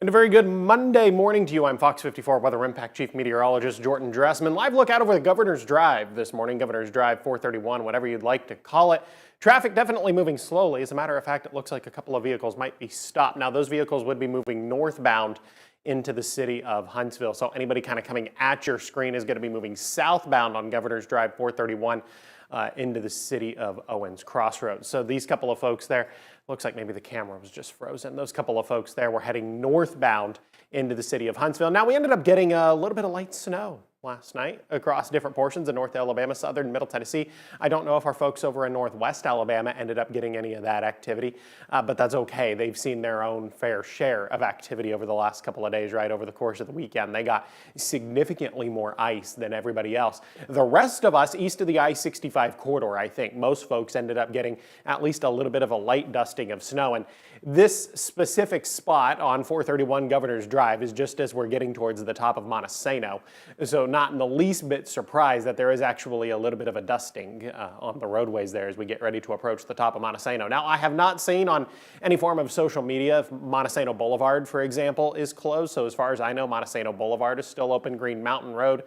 And a very good Monday morning to you. I'm FOX54 Weather Impact Chief Meteorologist Jordan Dressman. Live look out over the Governor's Drive this morning. Governor's Drive 431, whatever you'd like to call it. Traffic definitely moving slowly. As a matter of fact, it looks like a couple of vehicles might be stopped. Now, those vehicles would be moving northbound into the city of Huntsville. So anybody kind of coming at your screen is going to be moving southbound on Governor's Drive 431 into the city of Owens Crossroads. So these couple of folks there, looks like maybe the camera was just frozen. Those couple of folks there were heading northbound into the city of Huntsville. Now, we ended up getting a little bit of light snow last night across different portions of North Alabama, southern Middle Tennessee. I don't know if our folks over in Northwest Alabama ended up getting any of that activity, but that's okay. They've seen their own fair share of activity over the last couple of days, right over the course of the weekend. They got significantly more ice than everybody else. The rest of us east of the I-65 corridor, I think most folks ended up getting at least a little bit of a light dusting of snow. And this specific spot on 431 Governor's Drive is just as we're getting towards the top of Montesano. So not in the least bit surprised that there is actually a little bit of a dusting on the roadways there as we get ready to approach the top of Montesano. Now, I have not seen on any form of social media if Montesano Boulevard, for example, is closed. So as far as I know, Montesano Boulevard is still open. Green Mountain Road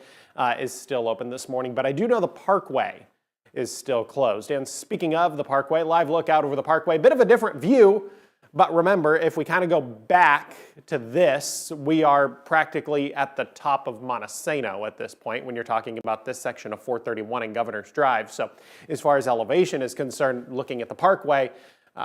is still open this morning. But I do know the Parkway is still closed. And speaking of the Parkway, live look out over the Parkway, bit of a different view. But remember, if we kind of go back to this, we are practically at the top of Montesano at this point when you're talking about this section of 431 and Governor's Drive. So as far as elevation is concerned, looking at the Parkway,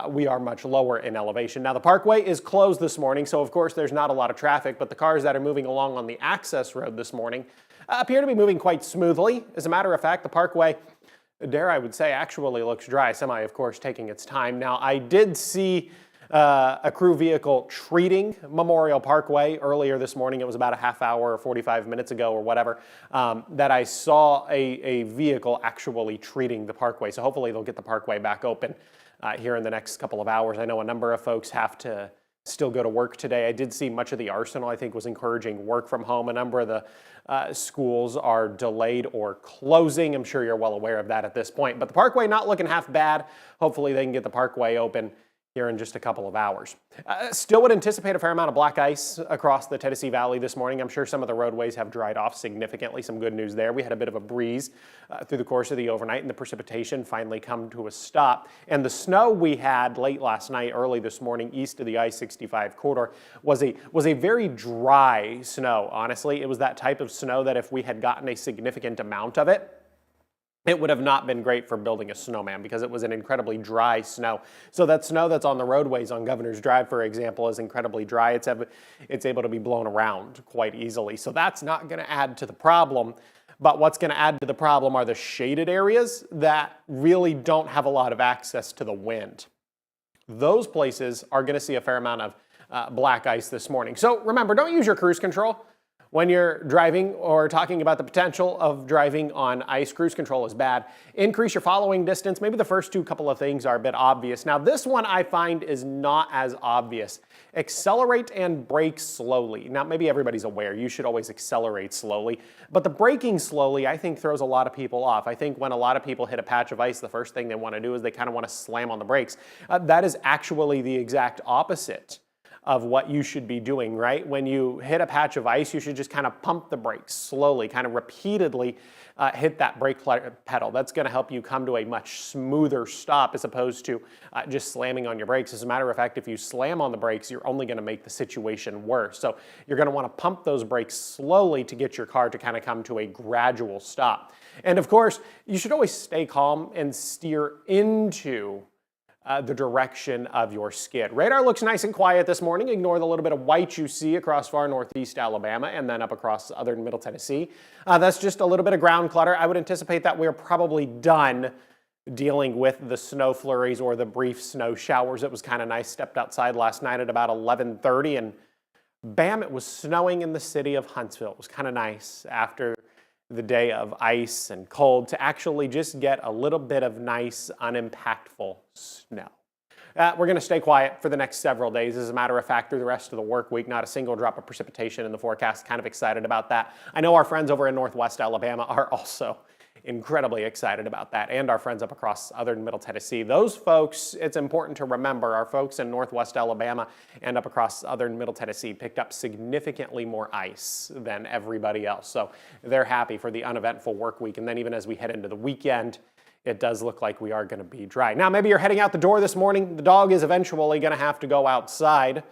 we are much lower in elevation. Now, the Parkway is closed this morning, so of course there's not a lot of traffic, but the cars that are moving along on the access road this morning appear to be moving quite smoothly. As a matter of fact, the Parkway, dare I would say, actually looks dry. Semi, of course, taking its time. Now, I did see a crew vehicle treating Memorial Parkway earlier this morning. It was about a half hour or 45 minutes ago or whatever that I saw a vehicle actually treating the Parkway. So hopefully they'll get the Parkway back open here in the next couple of hours. I know a number of folks have to still go to work today. I did see much of the Arsenal, I think, was encouraging work from home. A number of the schools are delayed or closing. I'm sure you're well aware of that at this point. But the Parkway not looking half bad. Hopefully they can get the Parkway open here in just a couple of hours. Still would anticipate a fair amount of black ice across the Tennessee Valley this morning. I'm sure some of the roadways have dried off significantly. Some good news there. We had a bit of a breeze through the course of the overnight, and the precipitation finally come to a stop. And the snow we had late last night, early this morning, east of the I-65 corridor was a very dry snow, honestly. It was that type of snow that if we had gotten a significant amount of it, it would have not been great for building a snowman because it was an incredibly dry snow. So that snow that's on the roadways on Governor's Drive, for example, is incredibly dry. It's able to be blown around quite easily. So that's not going to add to the problem. But what's going to add to the problem are the shaded areas that really don't have a lot of access to the wind. Those places are going to see a fair amount of black ice this morning. So remember, don't use your cruise control when you're driving or talking about the potential of driving on ice. Cruise control is bad. Increase your following distance. Maybe the first two couple of things are a bit obvious. Now, this one I find is not as obvious. Accelerate and brake slowly. Now, maybe everybody's aware you should always accelerate slowly, but the braking slowly, I think, throws a lot of people off. I think when a lot of people hit a patch of ice, the first thing they want to do is they kind of want to slam on the brakes. That is actually the exact opposite of what you should be doing, right? When you hit a patch of ice, you should just kind of pump the brakes slowly, kind of repeatedly hit that brake pedal. That's going to help you come to a much smoother stop as opposed to just slamming on your brakes. As a matter of fact, if you slam on the brakes, you're only going to make the situation worse. So you're going to want to pump those brakes slowly to get your car to kind of come to a gradual stop. And of course, you should always stay calm and steer into the direction of your skid. Radar looks nice and quiet this morning. Ignore the little bit of white you see across far northeast Alabama and then up across southern middle Tennessee. That's just a little bit of ground clutter. I would anticipate that we're probably done dealing with the snow flurries or the brief snow showers. It was kind of nice. Stepped outside last night at about 11:30 and bam, it was snowing in the city of Huntsville. It was kind of nice after the day of ice and cold to actually just get a little bit of nice, unimpactful snow. We're going to stay quiet for the next several days. As a matter of fact, through the rest of the work week, not a single drop of precipitation in the forecast. Kind of excited about that. I know our friends over in Northwest Alabama are also incredibly excited about that, and our friends up across southern Middle Tennessee. Those folks, it's important to remember, our folks in northwest Alabama and up across southern Middle Tennessee picked up significantly more ice than everybody else. So they're happy for the uneventful work week. And then even as we head into the weekend, it does look like we are going to be dry. Now, maybe you're heading out the door this morning. The dog is eventually going to have to go outside.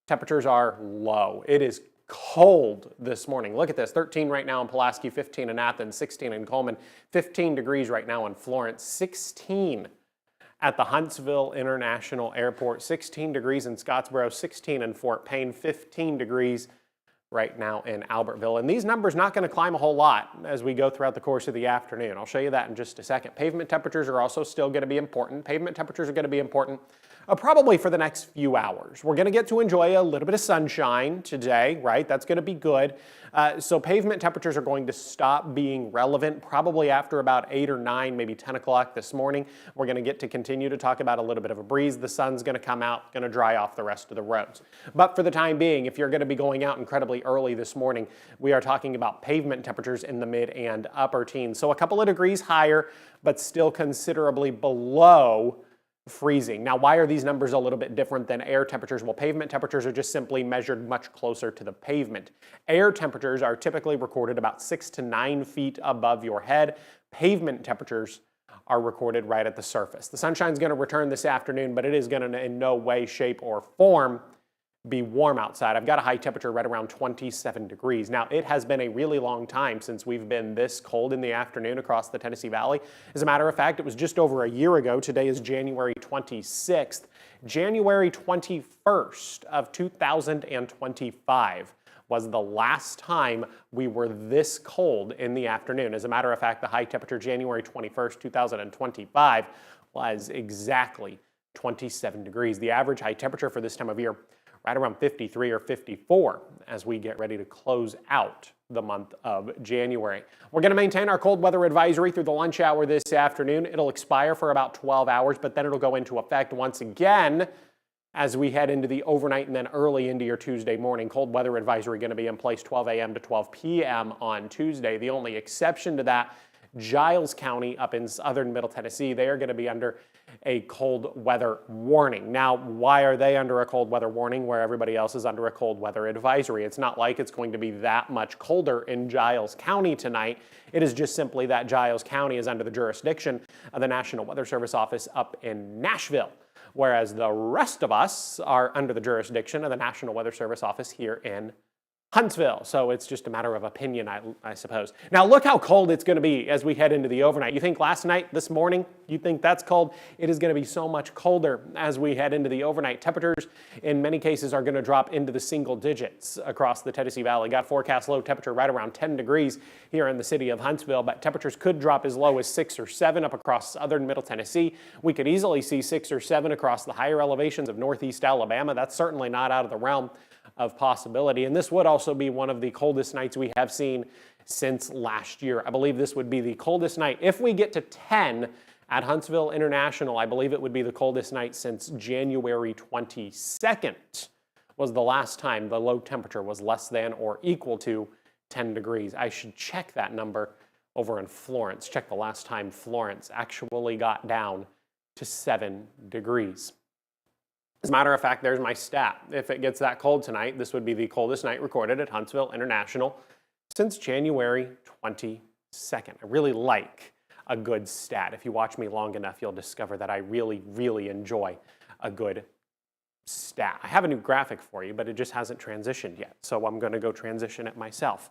Temperatures are low. It is cold this morning. Look at this, 13 right now in Pulaski, 15 in Athens, 16 in Coleman, 15 degrees right now in Florence, 16 at the Huntsville International Airport, 16 degrees in Scottsboro, 16 in Fort Payne, 15 degrees right now in Albertville. And these numbers not going to climb a whole lot as we go throughout the course of the afternoon. I'll show you that in just a second. Pavement temperatures are also still going to be important. Pavement temperatures are going to be important probably for the next few hours. We're going to get to enjoy a little bit of sunshine today, right? That's going to be good. So pavement temperatures are going to stop being relevant probably after about 8 or 9, maybe 10 o'clock this morning. We're going to get to continue to talk about a little bit of a breeze. The sun's going to come out, going to dry off the rest of the roads. But for the time being, if you're going to be going out incredibly early this morning, we are talking about pavement temperatures in the mid and upper teens. So a couple of degrees higher, but still considerably below freezing. Now, why are these numbers a little bit different than air temperatures? Well, pavement temperatures are just simply measured much closer to the pavement. Air temperatures are typically recorded about 6 to 9 feet above your head. Pavement temperatures are recorded right at the surface. The sunshine's going to return this afternoon, but it is going to in no way, shape, or form be warm outside. I've got a high temperature right around 27 degrees. Now, it has been a really long time since we've been this cold in the afternoon across the Tennessee Valley. As a matter of fact, it was just over a year ago. Today is January 26th. January 21st of 2025 was the last time we were this cold in the afternoon. As a matter of fact, the high temperature January 21st, 2025 was exactly 27 degrees. The average high temperature for this time of year right around 53 or 54 as we get ready to close out the month of January. We're going to maintain our cold weather advisory through the lunch hour this afternoon. It'll expire for about 12 hours, but then it'll go into effect once again as we head into the overnight and then early into your Tuesday morning. Cold weather advisory going to be in place 12 a.m. to 12 p.m. on Tuesday. The only exception to that, Giles County up in southern Middle Tennessee, they are going to be under a cold weather warning. Now, why are they under a cold weather warning where everybody else is under a cold weather advisory? It's not like it's going to be that much colder in Giles County tonight. It is just simply that Giles County is under the jurisdiction of the National Weather Service office up in Nashville, whereas the rest of us are under the jurisdiction of the National Weather Service office here in Huntsville. So it's just a matter of opinion, I suppose. Now look how cold it's going to be as we head into the overnight. You think last night, this morning, you think that's cold? It is going to be so much colder as we head into the overnight. Temperatures in many cases are going to drop into the single digits across the Tennessee Valley. Got forecast low temperature right around 10 degrees here in the city of Huntsville, but temperatures could drop as low as 6 or 7 up across southern Middle Tennessee. We could easily see 6 or 7 across the higher elevations of northeast Alabama. That's certainly not out of the realm of possibility. And this would also be one of the coldest nights we have seen since last year. I believe this would be the coldest night. If we get to 10 at Huntsville International, I believe it would be the coldest night since January 22nd was the last time the low temperature was less than or equal to 10 degrees. I should check that number over in Florence. Check the last time Florence actually got down to 7 degrees. As a matter of fact, there's my stat. If it gets that cold tonight, this would be the coldest night recorded at Huntsville International since January 22nd. I really like a good stat. If you watch me long enough, you'll discover that I really, really enjoy a good stat. I have a new graphic for you, but it just hasn't transitioned yet, so I'm going to go transition it myself.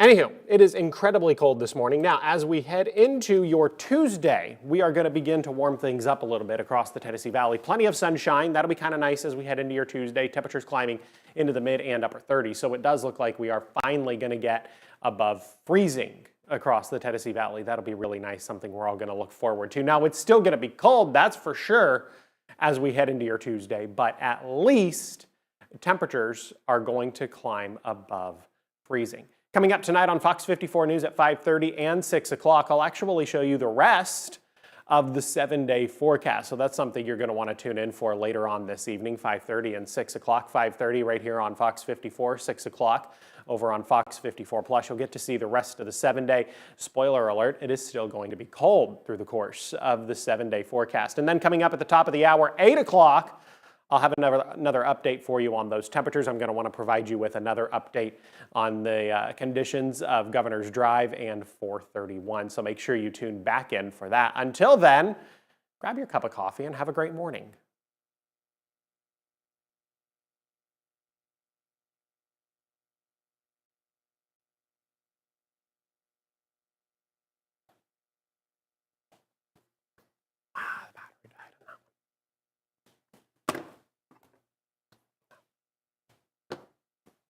Anywho, it is incredibly cold this morning. Now, as we head into your Tuesday, we are going to begin to warm things up a little bit across the Tennessee Valley. Plenty of sunshine. That'll be kind of nice as we head into your Tuesday. Temperatures climbing into the mid and upper 30s. So it does look like we are finally going to get above freezing across the Tennessee Valley. That'll be really nice, something we're all going to look forward to. Now, it's still going to be cold, that's for sure, as we head into your Tuesday, but at least temperatures are going to climb above freezing. Coming up tonight on Fox 54 News at 5:30 and 6 o'clock, I'll actually show you the rest of the 7-day forecast. So that's something you're going to want to tune in for later on this evening, 5:30 and 6 o'clock. 5:30 right here on Fox 54, 6 o'clock over on Fox 54 Plus. You'll get to see the rest of the 7-day. Spoiler alert, it is still going to be cold through the course of the 7-day forecast. And then coming up at the top of the hour, 8 o'clock, I'll have another update for you on those temperatures. I'm going to want to provide you with another update on the conditions of Governor's Drive and 431. So make sure you tune back in for that. Until then, grab your cup of coffee and have a great morning.